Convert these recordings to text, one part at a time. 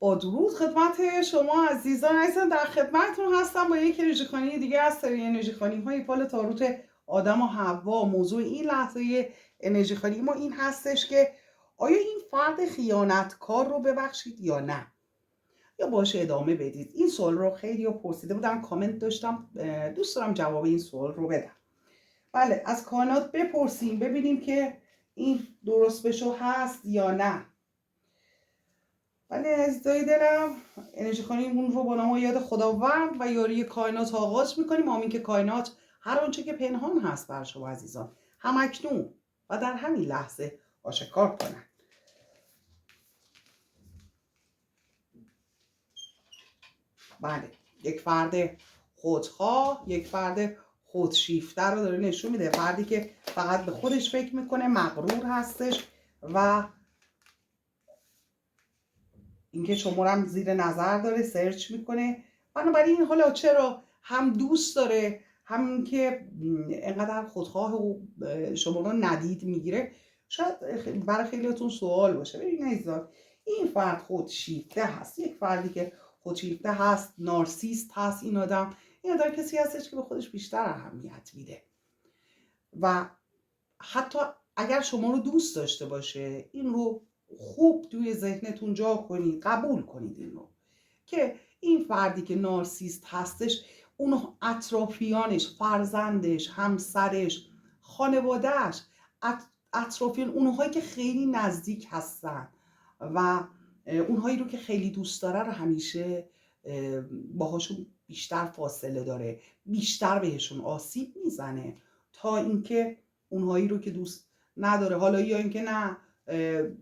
با درود خدمت شما عزیزان در خدمتتون هستم با یک انرژی خوانی دیگه از سری انرژی خوانی های فال تاروت آدم و حوا. موضوع این لحظه انرژی خوانی ما این هستش که آیا این فرد خیانتکار رو ببخشید یا نه، یا باشه ادامه بدید. این سوال رو خیلی پرسیده بودم، کامنت داشتم، دوست دارم جواب این سوال رو بدم. بله، از کائنات بپرسیم ببینیم که این درست بشو هست یا نه. بله عزیزای دلم، انرژی خوانیمون رو با نام و یاد خداوند و یاری کائنات آغاز میکنیم. آمین که کائنات هر آنچه که پنهان هست بر شما عزیزان همکنون و در همین لحظه آشکار کنند. بله، یک فرد خودخواه، یک فرد خودشیفته رو داره نشون میده. فردی که فقط به خودش فکر میکنه، مغرور هستش و اینکه شما رو هم زیر نظر داره، سرچ میکنه. بنابراین حالا چرا هم دوست داره، هم که اینقدر خودخواه و شما رو ندید میگیره، شاید برای خیلیاتون سوال باشه. ببین عزیزان، این فرد خودشیفته هست، یک فردی که خودشیفته هست، نارسیست هست. این آدم کسی هستش که به خودش بیشتر اهمیت میده و حتی اگر شما رو دوست داشته باشه، این رو خوب توی ذهنتون جا کنید، قبول کنید این رو که این فردی که نارسیست هستش، اون اطرافیانش، فرزندش، همسرش، خانوادهش، اطرافیان، اونهایی که خیلی نزدیک هستن و اونهایی رو که خیلی دوست داره رو همیشه باهاشون بیشتر فاصله داره، بیشتر بهشون آسیب میزنه تا اینکه اونهایی رو که دوست نداره. حالا یا اینکه نه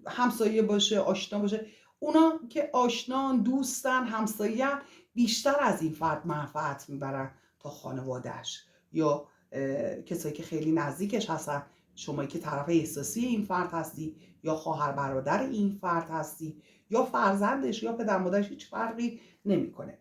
همسایه باشه، آشنا باشه، اونا که آشنان، دوستن، همسایه‌ان، بیشتر از این فرد منفعت میبرن تا خانوادهش یا کسایی که خیلی نزدیکش هستن. شمایی که طرف احساسی این فرد هستی یا خواهر برادر این فرد هستی یا فرزندش یا پدر مادرش، هیچ فرقی نمیکنه.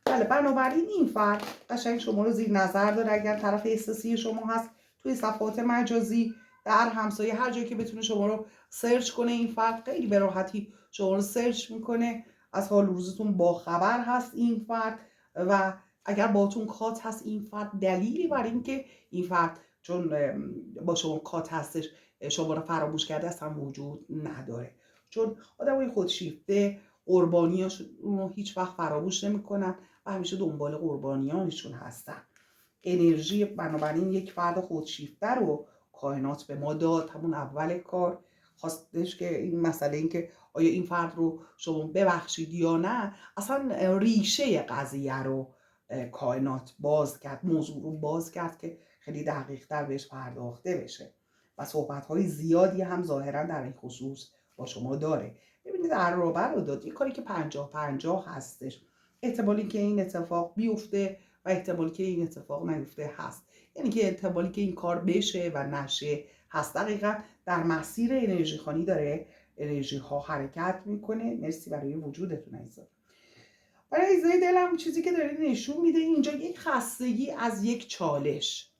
بله، بنابراین این فرد قشنگ شما رو زیر نظر داره. اگر طرف احساسی شما هست، توی صفحات مجازی، در همسایه، هر جایی که بتونه شما رو سرچ کنه، این فرد خیلی به راحتی شما رو سرچ میکنه، از حال روزتون با خبر هست این فرد. و اگر باتون کات هست، این فرد دلیلی برای اینکه این فرد چون با شما کات هستش شما رو فراموش کرده اصلا وجود نداره. چون آدمای خودشیفته قربانیاش رو هیچ وقت فراموش نمیکنن و همیشه دنبال قربانیانشون هستن. انرژی بنابراین یک فرد خودشیفته رو کائنات به ما داد. همون اول کار خواستش که این مسئله این که آیا این فرد رو شما ببخشید یا نه، اصلا ریشه قضیه رو کائنات باز کرد، موضوع رو باز کرد که خیلی دقیق تر بهش پرداخته بشه و صحبت‌های زیادی هم ظاهرا در این خصوص با شما داره. ببینید عرابه رو داد، یه کاری که 50-50 هستش. احتمالی که این اتفاق بیفته و احتمالی که این اتفاق نیفته هست. یعنی که احتمالی که این کار بشه و نشه هست. دقیقا در مسیر انرژی خوانی داره انرژی ها حرکت میکنه. مرسی برای وجودتون عزیزان. برای عزیزای دلم، چیزی که داره نشون میده اینجا یک خستگی از یک چالش،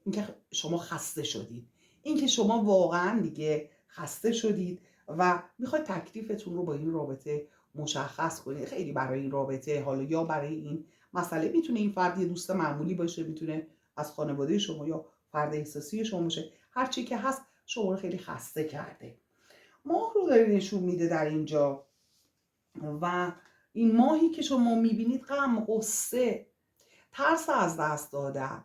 اینکه شما خسته شدید، اینکه شما واقعا دیگه خسته شدید و میخواید تکلیفتون رو با این رابطه مشخص کنید. خیلی برای این رابطه، حالا یا برای این مسئله، میتونه این فرد یه دوست معمولی باشه، میتونه از خانواده شما یا فرد احساسی شما باشه، هر چی که هست شما رو خیلی خسته کرده. ماه رو داره نشون میده در اینجا و این ماهی که شما میبینید غم، غصه، ترس از دست دادن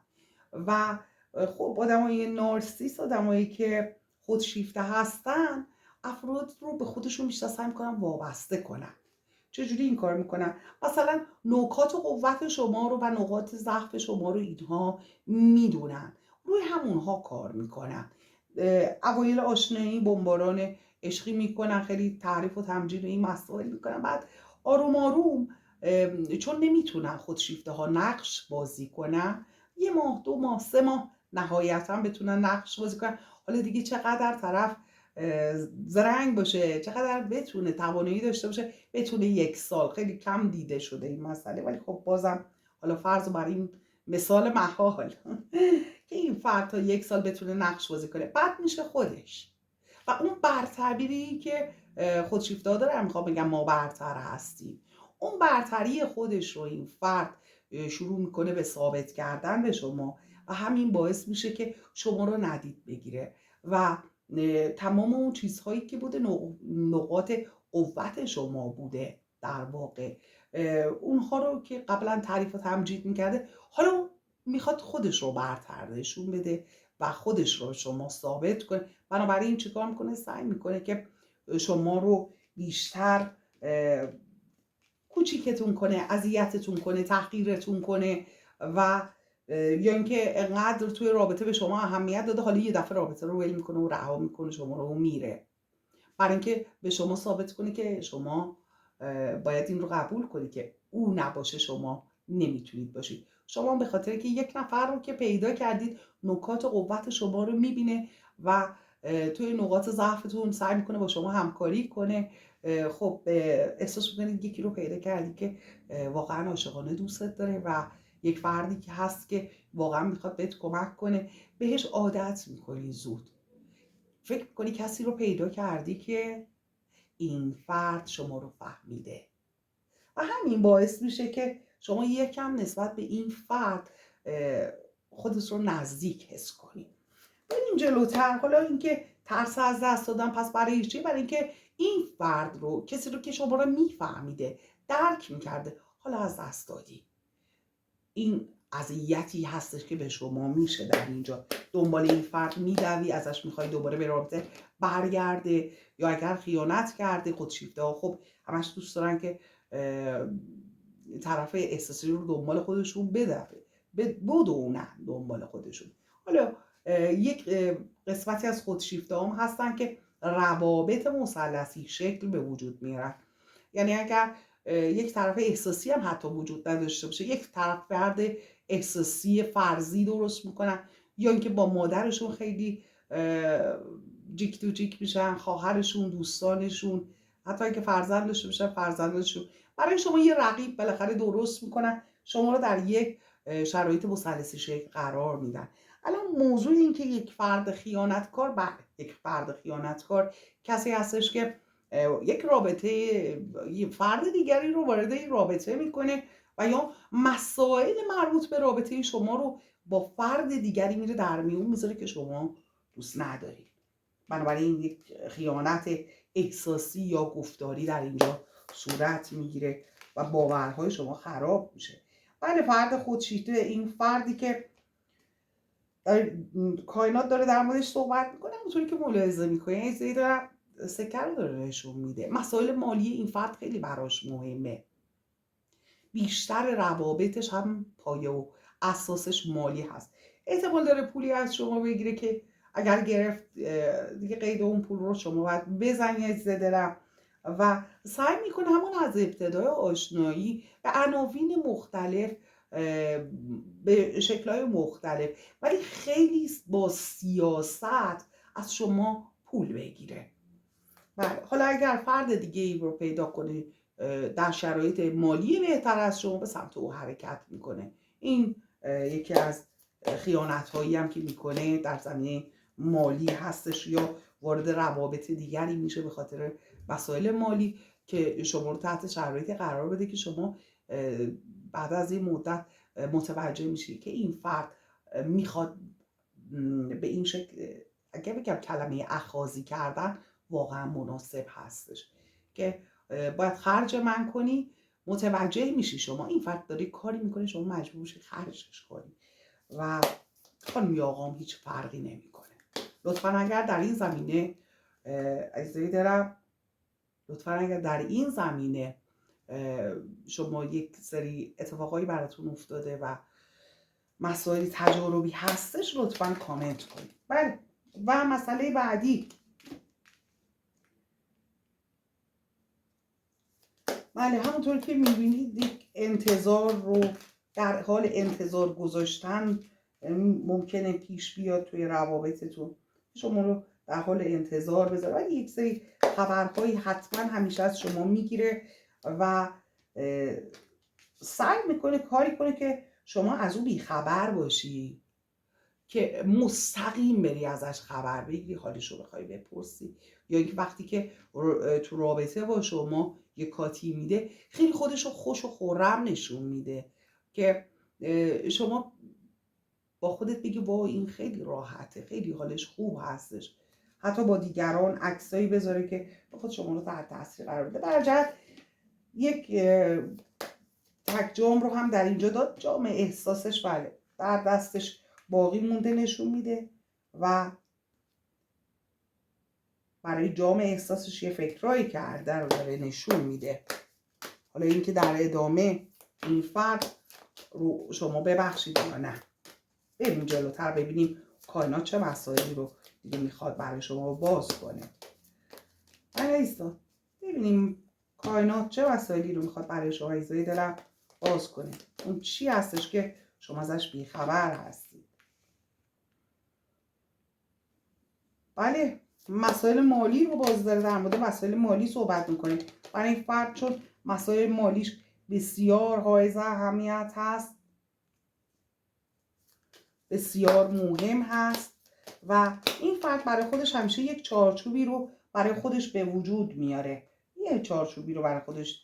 و خب آدمای نارسیس، آدمایی که خودشیفته هستن، افراد رو به خودشون بیشتر سعی میکنن وابسته کنن. چجوری این کار میکنن؟ مثلا نکات قوت شما رو و نقاط ضعف شما رو اینها میدونن، روی همونها کار میکنن. اوایل آشنایی بمباران عشقی میکنن، خیلی تعریف و تمجید این مسائل میکنن، بعد آروم آروم چون نمیتونن خودشیفته ها نقش بازی کنن، 1 ماه 2 ماه 3 ماه نهایتا بتونن نقش بازی کنن. حالا دیگه چقدر طرف زرنگ باشه، چقدر بتونه توانایی داشته باشه، بتونه 1 سال، خیلی کم دیده شده این مسئله، ولی خب بازم حالا فرض بر این مثال محال که این فرد تا 1 سال بتونه نقش بازی کنه، بعد میشه خودش. و اون برتبیری که خودشیفته ها دارن میخوام بگم ما برتر هستیم. اون برتری خودش رو این فرد شروع میکنه به ثابت کردن به شما و همین باعث میشه که شما رو ندید بگیره و تمام اون چیزهایی که بوده نقاط قوت شما بوده در واقع اونها رو که قبلا تعریف و تمجید میکرده حالا میخواد خودش رو برتر نشون بده و خودش رو شما ثابت کنه. بنابراین چیکار میکنه؟ سعی میکنه که شما رو بیشتر کوچیکتون کنه، اذیتتون کنه، تحقیرتون کنه و یا اینکه انقدر توی رابطه به شما اهمیت داده حالا یه دفعه رابطه رو ول میکنه و رها میکنه شما رو و میره، برای اینکه به شما ثابت کنه که شما باید این رو قبول کنید که او نباشه شما نمیتونید باشید. شما به خاطر که یک نفر رو که پیدا کردید نکات قوت شما رو میبینه و توی نقاط ضعفتون سعی میکنه با شما همکاری کنه. خب احساس میکنید یکی رو پیدا کردید که واقعا عاشقانه دوستت داره و یک فردی که هست که واقعا میخواد بهت کمک کنه، بهش عادت میکنی زود. فکر میکنی کسی رو پیدا کردی که این فرد شما رو فهمیده و همین باعث میشه که شما یکم نسبت به این فرد خودت رو نزدیک حس کنی. بریم جلوتر. حالا اینکه ترس از دست دادن پس برای چی؟ برای اینکه این فرد رو، کسی رو که شما رو میفهمیده، درک میکرده، حالا از دست دادی. این اذیتی هستش که به شما میشه در اینجا. دنبال این فرد میدوی، ازش میخوای دوباره به رابطه برگرده یا اگر خیانت کرده. خودشیفته ها خب همش دوست دارن که طرف احساسی رو دنبال خودشون بدونن دنبال خودشون. حالا یک قسمتی از خودشیفته هم هستن که روابط مثلثی شکل به وجود میارن. یعنی اگر یک طرف احساسی هم حتی وجود نداشته باشه، یک طرف فرد احساسی فرضی درست میکنن یا اینکه با مادرشون خیلی جیک تو جیک میشن، خواهرشون، دوستانشون، حتی اینکه فرزند داشته باشن فرزندشون، برای شما یه رقیب بالاخره درست میکنن، شما رو در یک شرایط مثلثی شکل قرار میدن. الان موضوع این که یک فرد خیانتکار، یک فرد خیانتکار کسی هستش که یک رابطه یه فرد دیگری رو وارد این رابطه میکنه و یا مسائل مربوط به رابطه شما رو با فرد دیگری میره در میون میذاره که شما دوست ندارید. بنابراین یک خیانت احساسی یا گفتاری در اینجا صورت میگیره و باورهای شما خراب میشه. بله، فرد خودشیفته، این فردی که کائنات داره در موردش صحبت میکنه، اونطوری که ملاحظه میکنه زیرا سکه رو داره نشون میده. مسائل مالی این فرد خیلی براش مهمه، بیشتر روابطش هم پایه و اساسش مالی هست. احتمال داره پولی از شما بگیره که اگر گرفت دیگه قید اون پول رو شما باید بزنید زدرم و سعی میکنه همون از ابتدای آشنایی به عناوین مختلف، به شکل‌های مختلف، ولی خیلی با سیاست از شما پول بگیره. حالا اگر فرد دیگه ای رو پیدا کنه در شرایط مالی بهتر از شما، به سمت او حرکت میکنه. این یکی از خیانت هایی هم که میکنه در زمینه مالی هستش یا وارد روابط دیگری میشه به خاطر مسائل مالی که شما رو تحت شرایطی قرار بده که شما بعد از این مدت متوجه میشید که این فرد میخواد به این شکل، اگه بگم کلمه اخاذی کردن واقعا مناسب هستش، که باید خرج من کنی، متوجه میشی شما این فرد داره کاری میکنه شما مجبور میشی خرجش کنی و خانم یا آقام هیچ فرقی نمیکنه. لطفا اگر در این زمینه عزیزای دارم، لطفا اگر در این زمینه شما یک سری اتفاقایی براتون افتاده و مسائل تجاربی هستش، لطفا کامنت کنید. بله، و مسئله بعدی، بله همونطور که میبینید یک انتظار رو در حال انتظار گذاشتن ممکنه پیش بیاد توی روابطتون، شما رو در حال انتظار بذاره، ولی یک سری خبرهایی حتما همیشه از شما میگیره و سعی میکنه کاری کنه که شما از اون بیخبر باشی که مستقیم بری ازش خبر بگیری، حالش رو بخوای بپرسی، یا اینکه وقتی که تو رابطه با شما یه کاتی میده خیلی خودش رو خوش و خرم نشون میده که شما با خودت بگی وای این خیلی راحته، خیلی حالش خوب هستش. حتی با دیگران عکسایی بذاره که بخواد شما رو تحت تاثیر قرار بده. در جهت یک تک جام رو هم در اینجا داد. جام احساسش بله در دستش باقی مونده نشون میده و برای جام احساسش یه فکرایی کرده رو داره نشون میده. حالا اینکه در ادامه این فرد رو شما ببخشید یا نه، بریم جلوتر ببینیم کائنات چه مسائلی رو دیگه میخواد برای شما باز کنه. عزیزان ببینیم کائنات چه مسائلی رو میخواد برای شما عزیزای دلم باز کنه. اون چی هستش که شما ازش بیخبر هستید؟ بله مسائل مالی رو باز داره، در مورد مسائل مالی صحبت میکنه. برای این فرد چون مسائل مالیش بسیار حائز اهمیت هست، بسیار مهم هست و این فرد برای خودش همیشه یک چارچوبی رو برای خودش به وجود میاره، یه چارچوبی رو برای خودش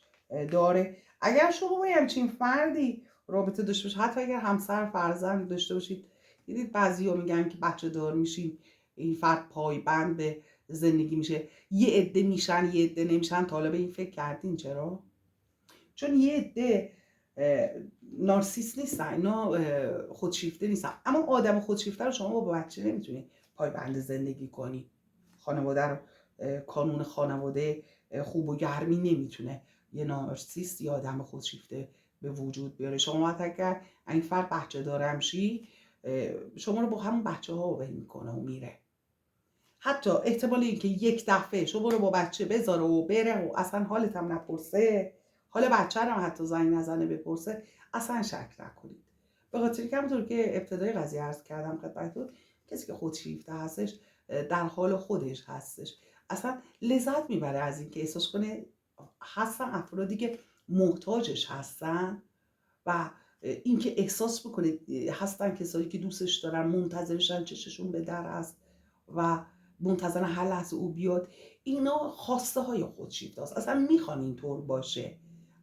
داره. اگر شما با همچین فردی رابطه داشته باشید، حتی اگر همسر فرزند داشته باشید، دیدید بعضیا میگن که بچه دار میشین این فرد پایبند به زندگی میشه. یه عده میشن یه عده نمیشن. طالب این فکر کردین چرا؟ چون یه عده نارسیس نیستن، اینا خودشیفته نیستن. اما آدم خودشیفته رو شما با بچه نمیتونی پایبند زندگی کنی. خانواده رو کانون خانواده خوب و گرمی نمیتونه یه نارسیست یا آدم خودشیفته به وجود بیاره. شما اگر این فرد بچه دارم شی، شما رو با همون بچه ها ول میکنه و میره. حتی احتمال اینکه یک دفعه شما رو با بچه بذاره و بره و اصلا حالت هم نپرسه، حالا بچه رو حتی زنگ نزنه بپرسه، اصلا شک نکنید. به خاطر که همونطور که ابتدای قضیه عرض کردم خدمتتون، کسی که خودشیفته هستش در حال خودش هستش، اصلا لذت میبره از اینکه احساس کنه هستن افرادی که محتاجش هستن و اینکه احساس بکنه هستن کسایی که دوستش دارن، منتظرشن چششون به در است و منتظر هر لحظه او بیاد. اینا خواسته های خودشیفته است، اصلا میخوان اینطور باشه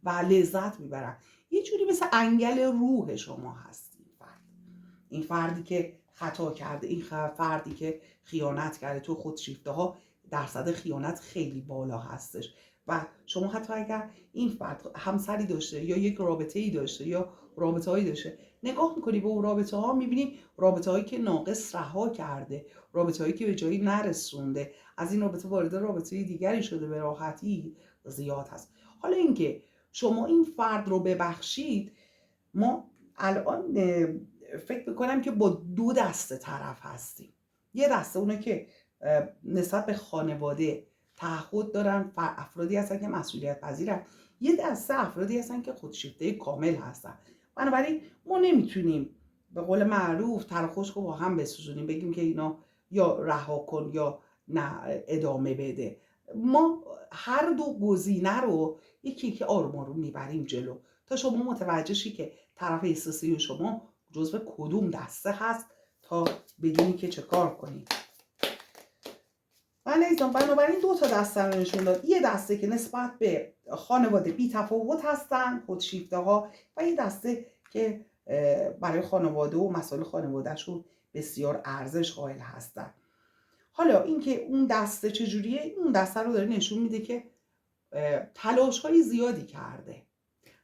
و لذت میبرن. یه جوری مثل انگل روح شما هست این فردی که خطا کرده، این فردی که خیانت کرده. تو خودشیفته ها درصد خیانت خیلی بالا هستش و شما حتی اگر این فرد همسری داشته یا یک رابطه ای داشته یا رابطه هایی داشته، نگاه میکنی به اون رابطه ها، میبینی رابطه هایی که ناقص رها کرده، رابطه هایی که به جایی نرسونده، از این رابطه وارد رابطه دیگری شده، به راحتی زیاد هست. حالا اینکه شما این فرد رو ببخشید، ما الان فکر میکنم که با دو دسته طرف هستیم. یه دسته اونه که نسبت به خانواده تعهد دارن، افرادی هستن که مسئولیت پذیرن. یه دسته افرادی هستن که خودشیفته کامل هستن. بنابراین ما نمیتونیم به قول معروف تر و خشک رو با هم بسوزونیم، بگیم که اینا یا رها کن یا نه ادامه بده. ما هر دو گزینه رو یکی که آروم آروم میبریم جلو تا شما متوجه شی که طرف احساسی شما جزو کدوم دسته هست تا بدونی که چه کار کنی. بنابراین دو تا دسته رو نشون داد. یه دسته که نسبت به خانواده بی تفاوت هستن، خودشیفته ها، و یه دسته که برای خانواده و مسائل خانوادهشون بسیار ارزش قائل هستن. حالا اینکه اون دسته چجوریه، اون دسته رو داره نشون میده که تلاش های زیادی کرده.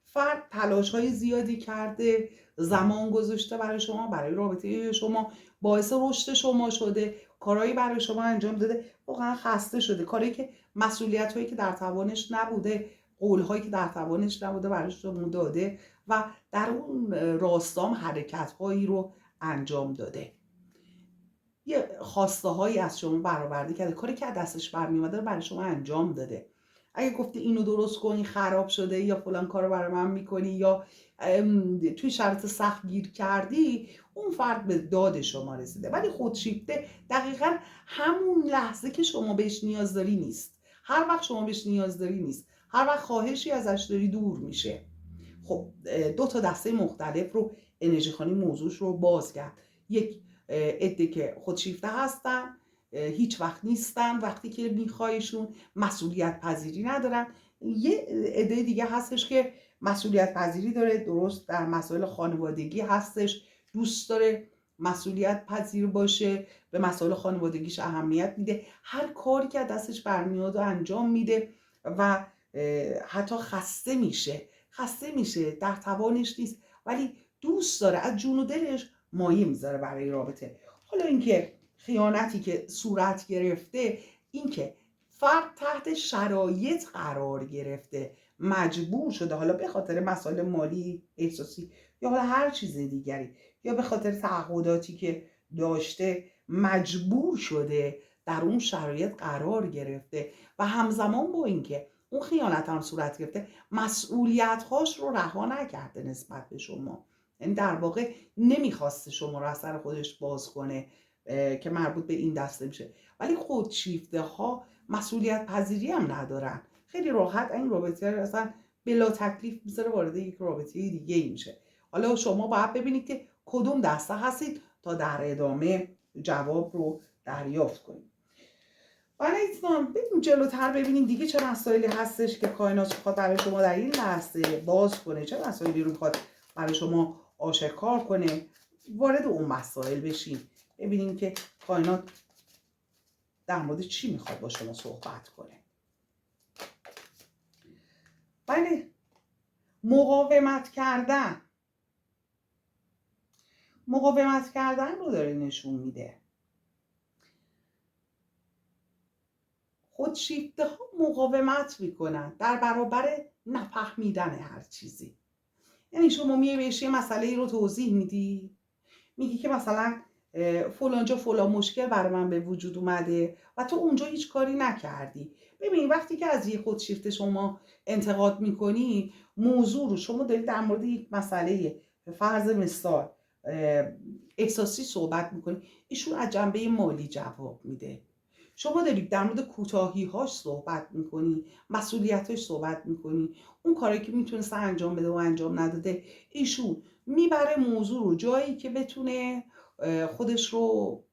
فرد تلاش های زیادی کرده، زمان گذاشته برای شما، برای رابطه شما، باعث رشد شما شده، کارهایی برای شما انجام داده، واقعا خسته شده، کاری که مسئولیت هایی که در توانش نبوده، قول هایی که در توانش نبوده برای شما داده و در اون راستام حرکت هایی رو انجام داده، یه خواسته هایی از شما برآورده کرده، کاری که از دستش برمی اومده رو برای شما انجام داده. اگه گفتی اینو درست کنی خراب شده، یا فلان کارو برای من میکنی، یا توی شرط سخت گیر کردی، اون فرد به داد شما رسیده. ولی خودشیفته دقیقا همون لحظه که شما بهش نیاز داری نیست، هر وقت شما بهش نیاز داری نیست، هر وقت خواهشی ازش داری دور میشه. خب دو تا دسته مختلف رو انرژی خانی موضوعش رو باز کرد. یک عده که خودشیفته هستن، هیچ وقت نیستن، وقتی که میخوایشون مسئولیت پذیری ندارن. یه عده دیگه هستش که مسئولیت پذیری داره، درست در مسائل خانوادگی هستش، دوست داره مسئولیت پذیر باشه، به مسائل خانوادگیش اهمیت میده، هر کاری که دستش برمیاد و انجام میده و حتی خسته میشه، در توانش نیست، ولی دوست داره، از جون و دلش مایه میذاره برای رابطه. حالا اینکه خیانتی که صورت گرفته، اینکه فرد تحت شرایط قرار گرفته، مجبور شده، حالا به خاطر مسائل مالی، احساسی یا حالا هر چیز دیگری، یا به خاطر تعهداتی که داشته مجبور شده در اون شرایط قرار گرفته و همزمان با اینکه اون خیانت هم صورت گرفته، مسئولیت‌هاش رو رها نکرده نسبت به شما. یعنی در واقع نمیخواسته شما رو از سر خودش باز کنه که مربوط به این دسته میشه. ولی خودشیفته ها مسئولیت پذیری هم ندارن، خیلی راحت این رابطه رو اصلا بلا تکلیف میذاره وارد یک رابطه دیگه ای میشه. حالا شما باید ببینید که کدوم دسته هستید تا در ادامه جواب رو دریافت کنید. برای ایتان بریم جلوتر ببینیم دیگه چه مسائلی هستش که کائنات میخواد برای شما در این لحظه باز کنه، چه مسائلی رو میخواد برای شما آشکار کنه. وارد اون مسائل بشین، ببینیم که کائنات در مورد چی میخواد با شما صحبت کنه. بله، مقاومت کردن رو داره نشون میده. خودشیفته ها مقاومت میکنن در برابر نفهمیدن هر چیزی. یعنی شما میای بهش یه مسئله رو توضیح میگی که مثلا فلانجا فلان مشکل برای من به وجود اومده و تو اونجا هیچ کاری نکردی. ببین وقتی که از یه خودشیفته شما انتقاد میکنی، موضوع رو شما دارید در مورد یک مسئله فرض مثال احساسی صحبت میکنی، ایشون از جنبه مالی جواب میده. شما دارید در مورد کوتاهی‌هاش صحبت میکنی، مسئولیتاش صحبت میکنی، اون کاری که میتونسته انجام بده و انجام نداده. ایشون میبره موضوع رو جایی که بتونه خودش رو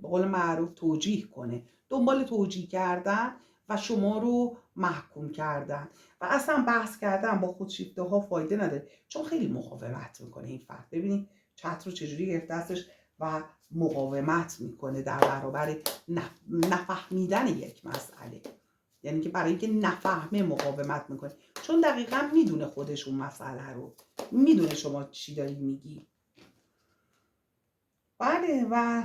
به قول معروف توجیه کنه، دنبال توجیه کردن و شما رو محکوم کردن و اصلا بحث کردن با خودشیفته ها فایده نداره، چون خیلی مقاومت میکنه این فرد. ببینید چتر رو چجوری گرفته هستش و مقاومت میکنه در برابر نفهمیدن یک مسئله. یعنی که برای اینکه نفهمه مقاومت میکنه، چون دقیقا میدونه خودش اون مسئله رو، میدونه شما چی داری میگی. بله، و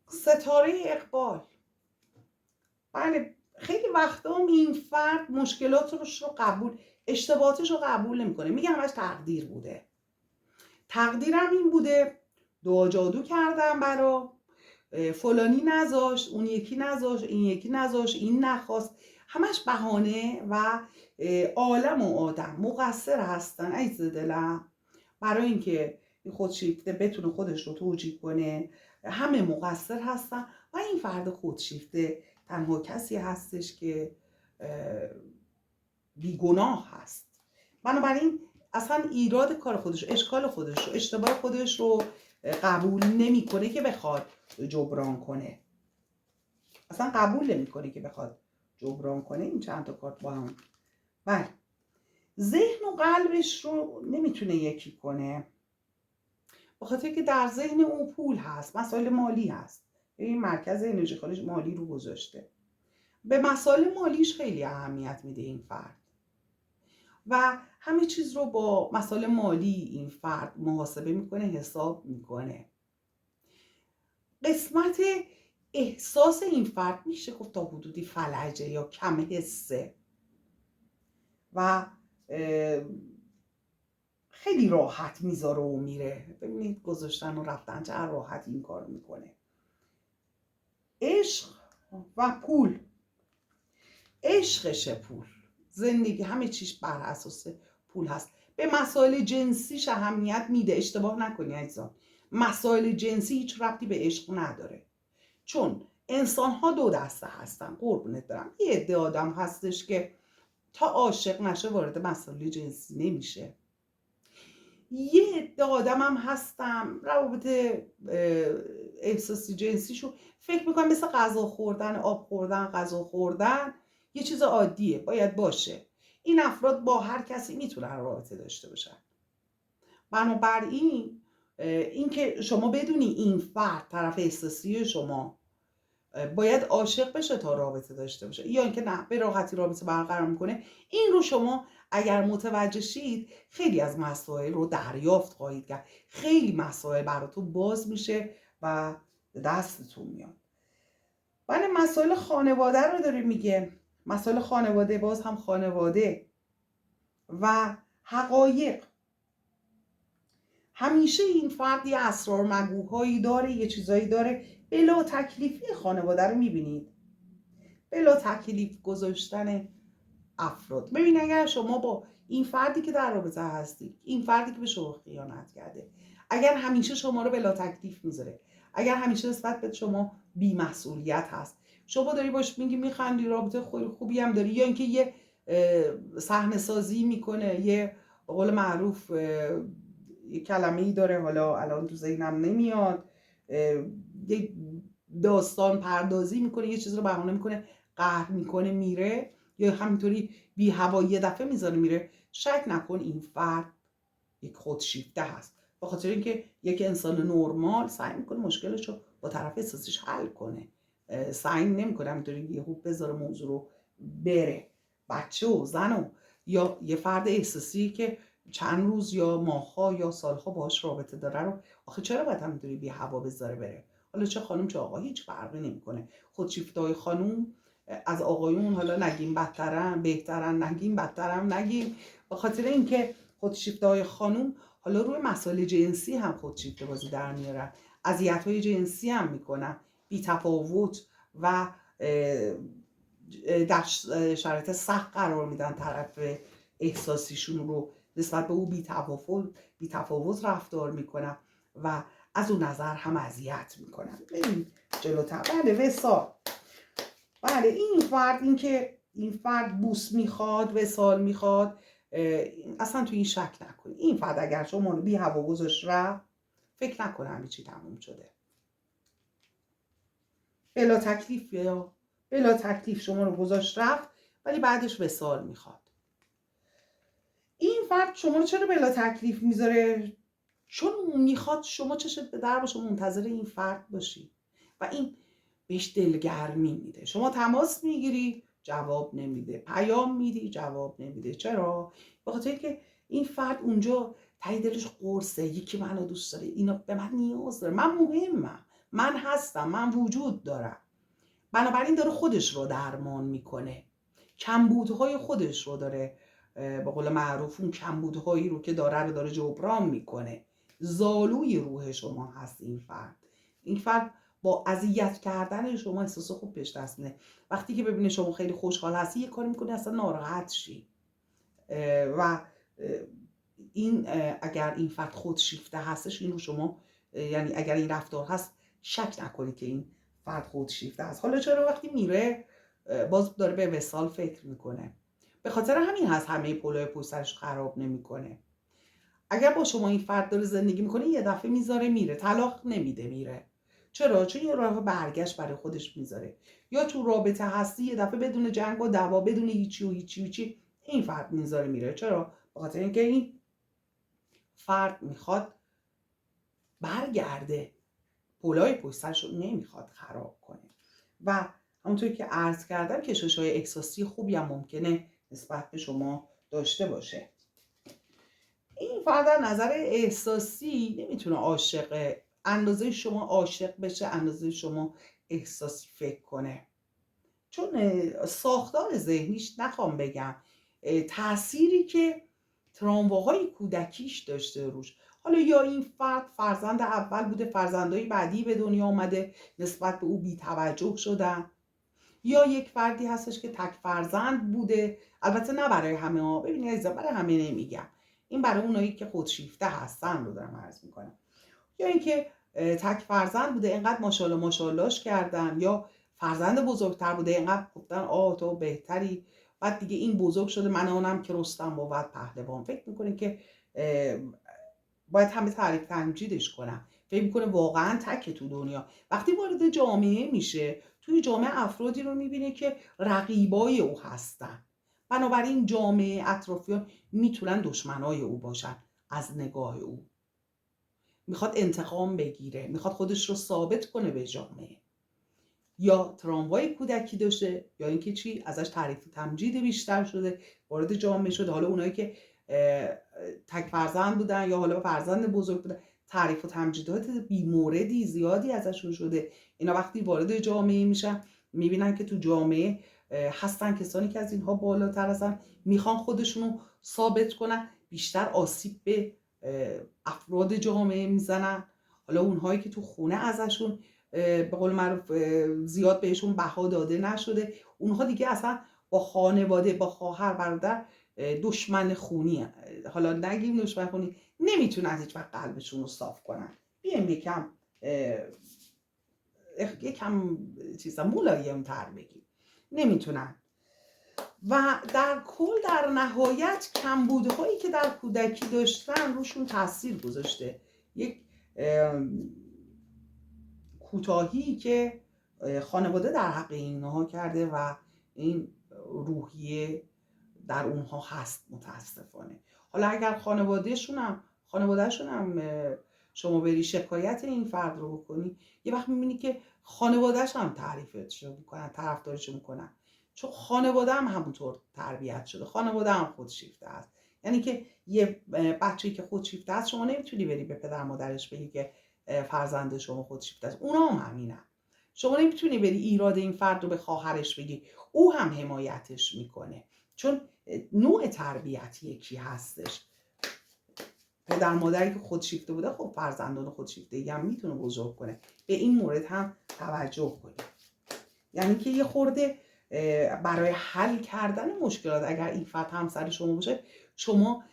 ستاره اقبال. بله، خیلی وقتا این فرد مشکلاتش رو اشتباهاتش رو قبول نمیکنه، میگه همش تقدیر بوده، تقدیرم این بوده، دعا جادو کردم برا فلانی نذاشت، اون یکی نذاشت، این یکی نذاشت، این نخواست، همش بهانه و عالم و آدم مقصر هستن عزیز دلم. برای اینکه خودشیفته بتونه خودش رو توجیه کنه، همه مقصر هستن و این فرد خودشیفته تنها کسی هستش که بیگناه هست. بنابراین اصلا ایراد کار خودش، اشکال خودش رو، اشتباه خودش رو قبول نمیکنه که بخواد جبران کنه، اصلا قبول نمیکنه که بخواد جبران کنه. این چند تا کارت با هم. بله، ذهن و قلبش رو نمیتونه یکی کنه، بخاطر که در ذهن اون پول هست، مسائل مالی هست، این مرکز انرژی خالص مالی رو گذاشته، به مسائل مالیش خیلی اهمیت میده این فرد و همه چیز رو با مسائل مالی این فرد محاسبه میکنه، حساب میکنه. قسمت احساس این فرد میشه گفت تا حدودی فلجه یا کم حسه و خیلی راحت میذاره و میره. ببینید گذاشتن و رفتن چه راحت این کار میکنه. عشق و پول، عشقشه پول، زندگی همه چیش بر اساس پول هست. به مسائل جنسیش اهمیت میده، اشتباه نکنی عزیزان، مسائل جنسی هیچ ربطی به عشق نداره، چون انسان ها دو دسته هستن قربونت برم. یه عده آدم هستش که تا عاشق نشه وارد مسائل جنسی نمیشه، یه عده آدمم هستم روابط احساسی جنسیشو فکر میکنم مثل غذا خوردن، آب خوردن، غذا خوردن یه چیز عادیه، باید باشه. این افراد با هر کسی میتونن رابطه داشته باشن. بنابراین اینکه شما بدونی این فرد طرف احساسی شما باید عاشق بشه تا رابطه داشته باشه یا اینکه نه به راحتی رابطه برقرار میکنه، این رو شما اگر متوجه شید خیلی از مسائل رو دریافت خواهید کرد، خیلی مسائل براتون باز میشه و دستتون میاد. بله، مسائل خانواده رو داره میگه. مسائل خانواده، باز هم خانواده و حقایق. همیشه این فرد یه اسرار مگوهایی داره، یه چیزایی داره. بلا تکلیفی خانواده رو میبینید، بلا تکلیف گذاشتن افراد. ببین اگر شما با این فردی که در رابطه هستی، این فردی که به شما خیانت کرده، اگر همیشه شما رو بلا تکلیف میذاره، اگر همیشه نسبت به شما بی‌مسئولیت هست، شما داری باش میگی میخندی، رابطه خوبی هم داری، یا اینکه یه صحنه سازی میکنه، یه به قول معروف یه کلمه‌ای داره حالا الان تو ذهنم نمیاد، یه داستان پردازی میکنه، یه چیز رو بهانه میکنه، قهر میکنه میره، یا همینطوری بی هوا یه دفعه میذاره میره، شک نکن این فرد یک خودشیفته هست، به خاطر اینکه یک انسان نرمال سعی میکنه مشکلش رو با طرف احساسیش حل کنه، سعی نمیکنه همینطوری یهو بذاره موضوع رو بره. بچه و زن و یا یه فرد احساسی که چند روز یا ماه‌ها یا سال‌ها باهاش رابطه داره رو آخه چرا باید همینطوری بی هوا بذاره بره؟ حالا چه خانم چه آقا هیچ فرقی نمیکنه. خودشیفته‌های خانم از آقایون حالا نگیم بدترن، بهترن نگیم، بدترن نگیم، به خاطر اینکه خودشیفته‌های خانم حالا روی مسائل جنسی هم خودشیفته بازی در میارن، اذیت‌های جنسی هم میکنن، بی تفاوت و در شرایط سخت قرار میدن طرف احساسیشون رو، نسبت به او بی تفاوت رفتار میکنن و از اون نظر هم اذیت میکنن. بریم جلوتر. بله، وصال. بله، این فرد بوس میخواد، وصال میخواد، اصلا تو این شک نکنید. این فرد اگر شما رو بی هوا گذاشت رفت، فکر نکنه همه چی تموم شده. بلا تکلیف شما رو گذاشت رفت، ولی بعدش وصال میخواد. این فرد شما رو چرا بلا تکلیف میذاره؟ چون میخواد شما چشت به در باشه، منتظر این فرد باشی و این بهش دلگرمی میده. شما تماس میگیری جواب نمیده، پیام میدی جواب نمیده. چرا؟ به خاطر اینکه این فرد اونجا ته دلش قرصه، یکی منو دوست داره، اینا به من نیاز داره، من مهمم، من هستم، من وجود دارم. بنابراین داره خودش رو درمان میکنه، کمبودهای خودش رو داره، به قول معروف اون کمبودهایی رو که داره جبران میکنه. زالوی روح شما هست این فرد با اذیت کردن شما احساس خوب بهش دست میده. وقتی که ببینه شما خیلی خوشحال هستی، یه کاری میکنه اصلا ناراحت شی و این اگر این فرد خودشیفته هستش، این رو شما یعنی اگر این رفتار هست، شک نکنید که این فرد خودشیفته هست. حالا چرا وقتی میره باز داره به وصال فکر میکنه؟ به خاطر همین هست همه پلوی پشت سرش خراب نمیکنه. اگر با شما این فرد داره زندگی میکنه، یه دفعه میذاره میره، طلاق نمیده میره. چرا؟ چون یه راه برگشت برای خودش میذاره. یا تو رابطه هستی، یه دفعه بدون جنگ و دعوا، بدون هیچی این فرد میذاره میره. چرا؟ به خاطر اینکه این فرد میخواد برگرده، پولای پشت سرش رو نمیخواد خراب کنه. و همونطوری که عرض کردم کشش‌های احساسی خوبی هم ممکنه نسبت به شما داشته باشه. این فرد در نظر احساسی نمیتونه اندازه شما عاشق بشه، اندازه شما احساسی فکر کنه، چون ساختار ذهنیش، نخوام بگم تأثیری که ترامواهای کودکیش داشته روش. حالا یا این فرد فرزند اول بوده، فرزندهای بعدی به دنیا آمده، نسبت به او بی توجه شدن، یا یک فردی هستش که تک فرزند بوده. البته نه برای همه ها، ببینید عزیزم، برای همه نمیگم، این برای اونایی که خودشیفته هستن رو دارم عرض میکنم. یا اینکه تک فرزند بوده، اینقدر ماشاءاللهش کردن، یا فرزند بزرگتر بوده، اینقدر گفتن تو بهتری، بعد دیگه این بزرگ شده، من آنم که رستم بود پهلوان. فکر میکنه که باید همه تعریف تمجیدش کنن، فکر میکنه واقعا تکه تو دنیا. وقتی وارد جامعه میشه، توی جامعه افرادی رو میبینه که رقیبای او هستن، بنابراین جامعه اطرافیان میتونن دشمنای او باشن. از نگاه او میخواد انتقام بگیره، میخواد خودش رو ثابت کنه به جامعه. یا تراموای کودکی داشته، یا اینکه چی، ازش تعریف و تمجید بیشتر شده، وارد جامعه شده. حالا اونایی که تک فرزند بودن یا حالا فرزند بزرگ بودن، تعریف و تمجیدات بی‌موردی زیادی ازشون شده. اینا وقتی وارد جامعه میشن، میبینن که تو جامعه هستن کسانی که از اینها بالاتر هستن، میخوان خودشونو ثابت کنن، بیشتر آسیب به افراد جامعه میزنن. حالا اونهایی که تو خونه ازشون به قول معروف زیاد بهشون بها داده نشده، اونها دیگه اصلا با خانواده، با خواهر برادر دشمن خونی، حالا نگیم دشمن خونی، نمیتونن هیچ وقت قلبشون رو صاف کنن. بیایم یکم چیزا ملایم تر بگیم، نمیتونن. و در کل در نهایت کمبودهایی که در کودکی داشتن روشون تاثیر گذاشته. یک کوتاهی که خانواده در حق اینها کرده و این روحیه در اونها هست متاسفانه. حالا اگر خانوادهشون هم شما بری شکایت این فرد رو بکنی، یه وقت میبینی که خانوادهش هم تعریفش میکنن، طرفداریش میکنن، چون خانواده هم همونطور تربیت شده، خانواده هم خودشیفته است. یعنی که یه بچه‌ای که خودشیفته است، شما نمیتونی بری به پدر مادرش بگی که فرزند شما خودشیفته است، اونا هم همینن. شما نمیتونی بری ایراد این فرد رو به خواهرش بگی، او هم حمایتش میکنه، چون نوع تربیت یکی هستش. پدر مادری که خودشیفته بوده، خب فرزندان خودشیفتگی هم میتونه بزرگ کنه. به این مورد هم توجه کنید. یعنی که یه خورده برای حل کردن مشکلات، اگر این فرد همسر شما باشه، شما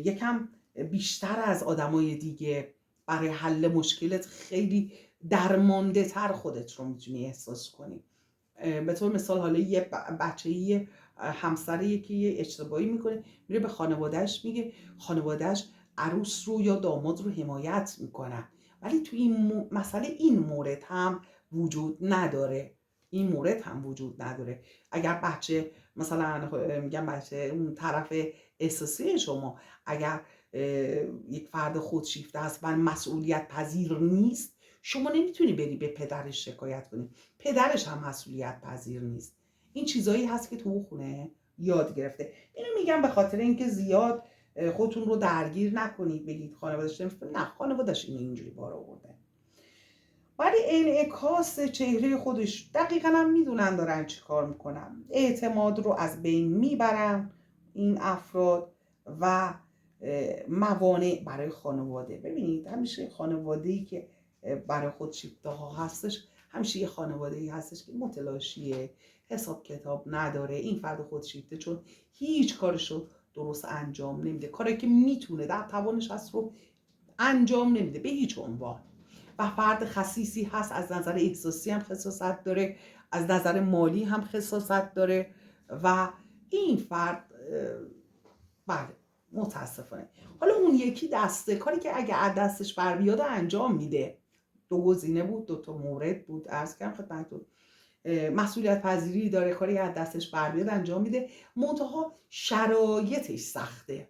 یکم بیشتر از آدمای دیگه برای حل مشکلت خیلی درمانده تر خودت رو میتونی احساس کنی. به طور مثال، حالا یه بچه‌ای همسر یکی یه اشتباهی میکنه، میره به خانوادهش میگه، خانوادهش عروس رو یا داماد رو حمایت میکنن، ولی تو این مسئله این مورد هم وجود نداره. اگر بچه مثلا میگم بچه اون طرف احساسی شما اگر یک فرد خودشیفته است و مسئولیت پذیر نیست، شما نمیتونی بری به پدرش شکایت کنی، پدرش هم مسئولیت پذیر نیست. این چیزایی هست که تو خونه یاد گرفته. اینو میگم به خاطر اینکه زیاد خودتون رو درگیر نکنید، بگید خانواده‌اش نه، خانواده‌اش اینجوری بار آورده، ولی انعکاس چهره خودش دقیقاً هم میدونن دارن چی کار میکنن. اعتماد رو از بین میبرن این افراد و موانع برای خانواده. ببینید همیشه خانواده‌ای که برای خودشیفته ها هستش، همیشه یه خانواده‌ای هستش که متلاشیه، حساب کتاب نداره. این فرد خودشیفته چون هیچ کارشو درست انجام نمیده، کاری که میتونه در توانش هست رو انجام نمیده به هیچ عنوان. و فرد خسیسی هست، از نظر احساسی هم خساست داره، از نظر مالی هم خساست داره. و این فرد بله متاسفانه، حالا اون یکی دسته کاری که اگه از دستش بر بیاد انجام میده. دو گزینه بود، دو تا مورد بود، عرض کردم خدمتتون. مسئولیت پذیری داره، کاری از دستش بر بیاد انجام میده، منتها شرایطش سخته،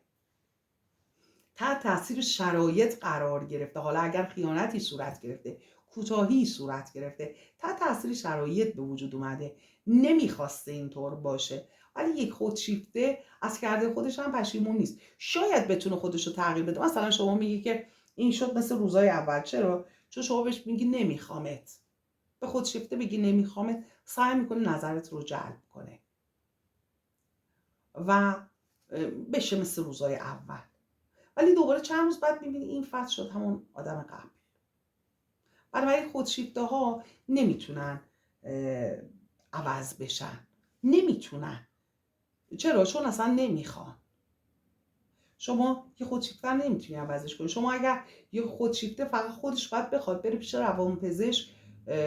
تحت تاثیر شرایط قرار گرفته. حالا اگر خیانتی صورت گرفته، کوتاهی صورت گرفته، تحت تاثیر شرایط به وجود اومده، نمیخواسته اینطور باشه، ولی یک خودشیفته از کرده خودش هم پشیمون نیست، شاید بتونه خودش رو تغییر بده. مثلا شما میگی که این شد مثل روزای اول، چرا؟ چون شما بهش میگی نمیخوامت. به خودشیفته بگی نمیخوامت، سعی میکنه نظرت رو جلب کنه و بشه مثل روزای اول، ولی دوباره چند روز بعد میبینی این فرد شد همون آدم قبل. بنابراین خودشیفته ها نمیتونن عوض بشن، نمیتونن. چرا؟ چون اصلا نمیخوان. شما یه خودشیفته نمیتونی عوضش کنی. شما اگر یه خودشیفته فقط خودش باید بخواد بره پیش روانپزشک،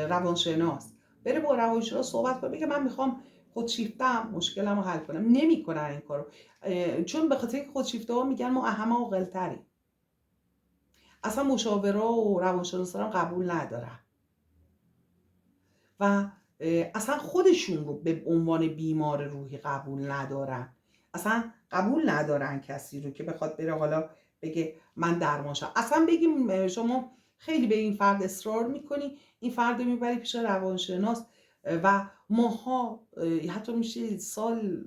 روانشناس، بره با روانشناس صحبت کنه، بگه من میخوام خودشیفتم مشکلم رو حل کنم، نمیکنن این کارو. چون به خاطر اینکه خودشیفته ها میگن ما همه عاقل‌تریم. اصلا مشاورا و روانشناسا هم قبول ندارن و اصلا خودشون رو به عنوان بیمار روحی قبول ندارن. اصلا قبول ندارن کسی رو که بخواد بره حالا بگه من درمان شدم. اصلا بگیم شما خیلی به این فرد اصرار میکنی، این فرد رو میبری پیش روانشناس و ماها حتی میشه سال،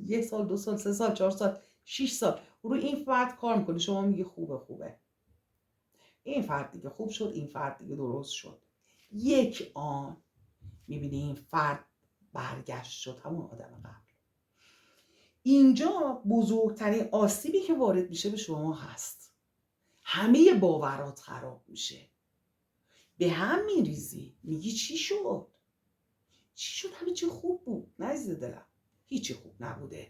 1 سال، 2 سال، 3 سال، 4 سال، 6 سال رو این فرد کار میکنی. شما میگی خوبه، این فرد دیگه خوب شد، این فرد دیگه درست شد. یک آن میبینی این فرد برگشت شد همون آدم قبل. اینجا بزرگترین آسیبی که وارد میشه به شما هست. همه باورات خراب میشه، به هم میریزی، میگی چی شد؟ همه چی خوب بود. نریزه دلم، هیچی خوب نبوده.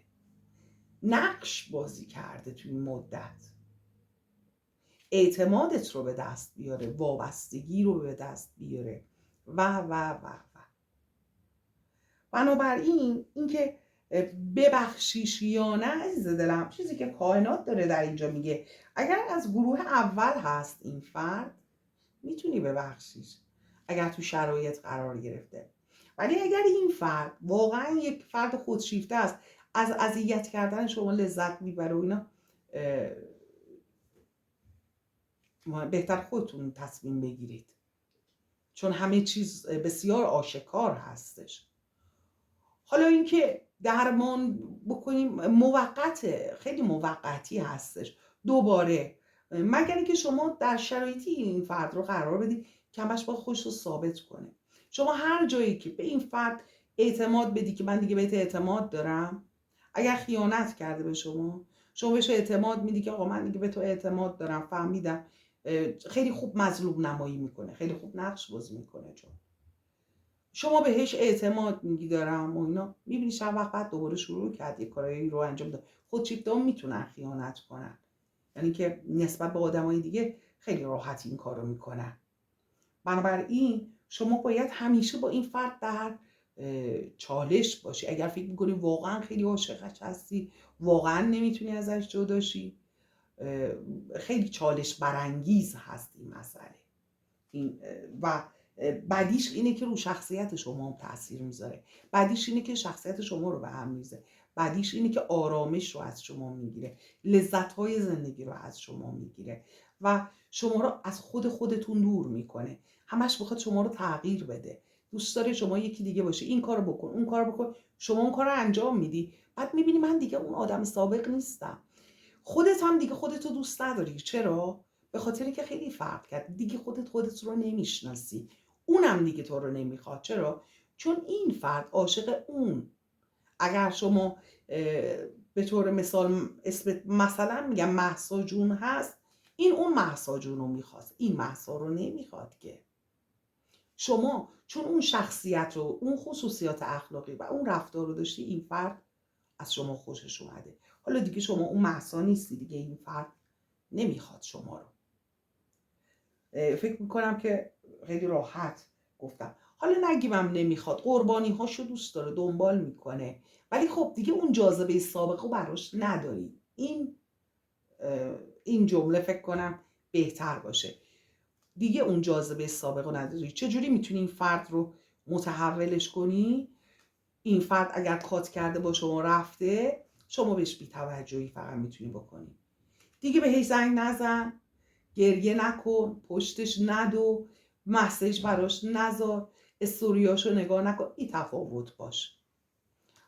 نقش بازی کرده توی این مدت، اعتمادت رو به دست بیاره، وابستگی رو به دست بیاره و بنابراین اینکه ببخشیش یا نه عزیز دلم، چیزی که کائنات داره در اینجا میگه، اگر از گروه اول هست این فرد میتونی ببخشیش اگر تو شرایط قرار گرفته. ولی اگر این فرد واقعا یک فرد خودشیفته است، از اذیت کردن شما لذت میبره و اینا، بهتر خودتون تصمیم بگیرید، چون همه چیز بسیار آشکار هستش. حالا اینکه درمان بکنیم موقته، خیلی موقتی هستش دوباره، مگر اینکه شما در شرایطی این فرد رو قرار بدید که همش با خودش رو ثابت کنه. شما هر جایی که به این فرد اعتماد بدی که من دیگه بهت اعتماد دارم، اگر خیانت کرده به شما بهش اعتماد میدی که آقا من دیگه به تو اعتماد دارم، فهمیدم، خیلی خوب مظلوم نمایی میکنه، خیلی خوب نقش بازی میکنه، چون شما بهش اعتماد میگی دارم و اینا، میبینی چند وقت بعد دوباره شروع کرد یک کارایی رو انجام داد. خودشیفته هم میتونن خیانت کنن، یعنی که نسبت به آدمای دیگه خیلی راحت این کارو میکنن. بنابراین شما باید همیشه با این فرد در چالش باشی. اگر فکر میکنی واقعا خیلی عاشقش هستی، واقعا نمیتونی ازش جدا شی، خیلی چالش برانگیز هست این مسئله. و بعدیش اینه که رو شخصیت شما هم تاثیر میذاره، بعدیش اینه که شخصیت شما رو به هم میزه، بعدیش اینه که آرامش رو از شما میگیره، لذت‌های زندگی رو از شما میگیره و شما رو از خودتون دور میکنه. همش بخواد شما رو تغییر بده، دوست داره شما یکی دیگه باشه، این کارو بکن، اون کارو بکن، شما اون کار رو انجام میدی، بعد میبینی من دیگه اون آدم سابق نیستم. خودت هم دیگه خودتو دوست نداری. چرا؟ به خاطری که خیلی فرق کرد، دیگه خودت رو نمیشناسی، اونم دیگه تو رو نمیخواد. چرا؟ چون این فرد عاشق اون. اگر شما به طور مثال اسم مثلا میگم مهسا جون هست، این اون مهسا جون رو میخواست، این مهسا رو نمیخواد که. شما چون اون شخصیت رو، اون خصوصیات اخلاقی و اون رفتار رو داشتی، این فرد از شما خوشش اومده. حالا دیگه شما اون مهسا نیستی دیگه، این فرد نمیخواد شما رو. فکر میکنم که خیلی راحت گفتم. حالا نگیمم نمیخواد، قربانی هاشو دوست داره، دنبال میکنه، ولی خب دیگه اون جاذبه سابقه براش نداری. این جمله فکر کنم بهتر باشه، دیگه اون جاذبه سابقه نداری. چجوری میتونی این فرد رو متحولش کنی؟ این فرد اگر کات کرده با شما رفته، شما بهش بی‌توجهی فقط میتونی بکنی. دیگه بهش زنگ نزن، گریه نکن، پشتش ندو، مسیج براش نذار، استوریاشو نگاه نکن، بی تفاوت باش.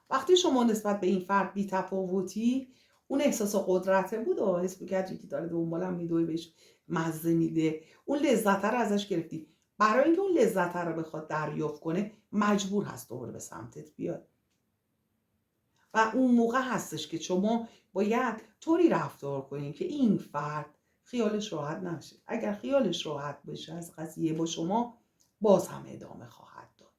وقتی شما نسبت به این فرد بی تفاوتی، اون احساس قدرته بود و حس می‌کردی که داره دنبالم میدوه، بهش مزه میده، اون لذت رو ازش گرفتی. برای اینکه اون لذت رو بخواد دریافت کنه، مجبور هست دوباره به سمتت بیاد و اون موقع هستش که شما باید طوری رفتار کنید که این فرد خیالش راحت نشه. اگر خیالش راحت بشه از قضیه با شما، باز هم ادامه خواهد داد.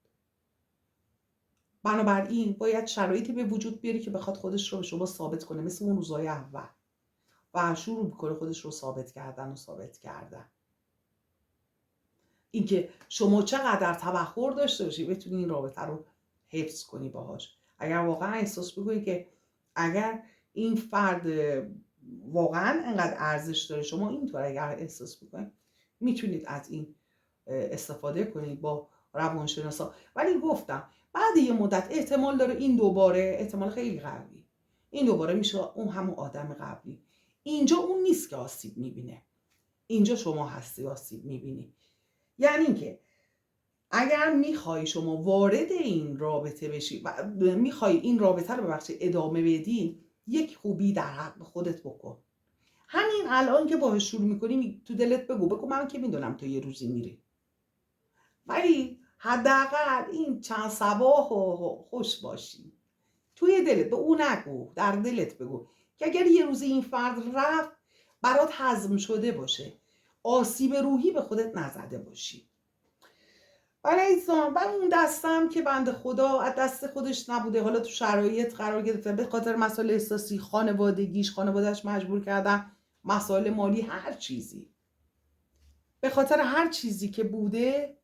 بنابراین باید شرایطی به وجود بیاری که بخواد خودش رو به شما ثابت کنه، مثل اون روزای اول، و شروع میکنه خودش رو ثابت کردن. اینکه شما چقدر تبحر داشته باشی بتونی این رابطه رو حفظ کنی باهاش. اگر واقعا احساس بکنی که اگر این فرد واقعا انقدر ارزش داره. شما اینطور اگر احساس میکنید میتونید از این استفاده کنید با روانشناسا. ولی گفتم بعد یه مدت احتمال داره این دوباره، احتمال خیلی قوی، این دوباره میشه اون همون آدم قبلی. اینجا اون نیست که آسیب میبینه، اینجا شما هستی آسیب میبینی. یعنی اینکه اگر میخوای شما وارد این رابطه بشی و میخوای این رابطه رو ببخشید ادامه بدی، یک خوبی در حق خودت بکن. همین الان که باهاش شروع میکنی تو دلت بگو من که میدونم تو یه روزی میری، ولی حداقل این چند صباح خوش باشی. توی دلت به اون نگو، در دلت بگو که اگر یه روزی این فرد رفت برات هضم شده باشه، آسیب روحی به خودت نزده باشی. ولی ایزان اون دستم که بنده خدا از دست خودش نبوده، حالا تو شرایط قرار گرفته به خاطر مسائل احساسی خانوادهش مجبور کردن، مسائل مالی، هر چیزی، به خاطر هر چیزی که بوده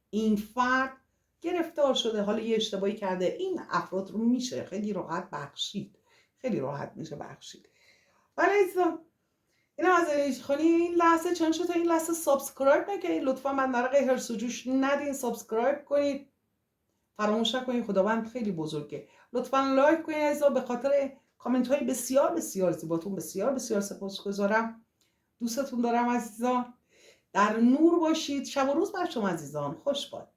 این فرد گرفتار شده، حالا یه اشتباهی کرده. این افراد رو میشه خیلی راحت بخشید، خیلی راحت میشه بخشید. ولی ایزان این از خانی این لحظه چند شد تا این لحظه سابسکرایب نکنید لطفا، من نرقه هرس و جوش ندین، سابسکرایب کنید، فراموش نکنید، خداوند خیلی بزرگه. لطفا لایک کنید عزیزان، به خاطر کامنت های بسیار بسیار زیباتون بسیار بسیار سپاسگزارم. دوستتون دارم عزیزان، در نور باشید. شب و روز بر شما عزیزان خوش باد.